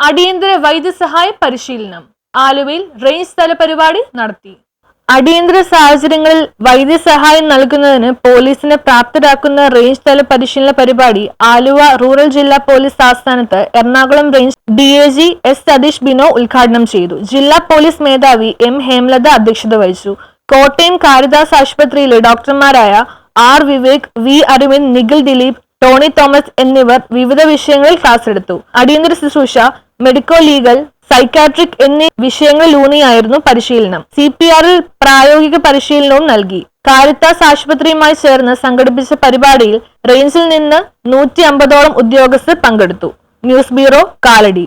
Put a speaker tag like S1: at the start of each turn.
S1: അടിയന്തര വൈദ്യസഹായ പരിശീലനം. ആലുവയിൽ റേഞ്ച് തല പരിപാടി നടത്തി. അടിയന്തര സാഹചര്യങ്ങളിൽ വൈദ്യസഹായം നൽകുന്നതിന് പോലീസിനെ പ്രാപ്തരാക്കുന്ന റേഞ്ച് തല പരിശീലന പരിപാടി ആലുവ റൂറൽ ജില്ലാ പോലീസ് ആസ്ഥാനത്ത് Ernakulam range DAG S Satheesh Bino ഉദ്ഘാടനം ചെയ്തു. ജില്ലാ പോലീസ് മേധാവി M ഹേമലത അധ്യക്ഷത വഹിച്ചു. കോട്ടയം കാരിദാസ് ആശുപത്രിയിലെ ഡോക്ടർമാരായ R വിവേക്, V അരവിന്ദ്, നിഖിൽ ദിലീപ്, ടോണി തോമസ് എന്നിവർ വിവിധ വിഷയങ്ങളിൽ ക്ലാസ് എടുത്തു. അടിയന്തര ശുശ്രൂഷ, മെഡിക്കോ ലീഗൽ, സൈക്കാട്രിക് എന്നീ വിഷയങ്ങളിലൂന്നിയായിരുന്നു പരിശീലനം. CPR-ൽ പ്രായോഗിക പരിശീലനവും നൽകി. കാരിത്താസ് ആശുപത്രിയുമായി ചേർന്ന് സംഘടിപ്പിച്ച പരിപാടിയിൽ റേഞ്ചിൽ നിന്ന് 150ഓളം ഉദ്യോഗസ്ഥർ പങ്കെടുത്തു. News bureau, Kalady.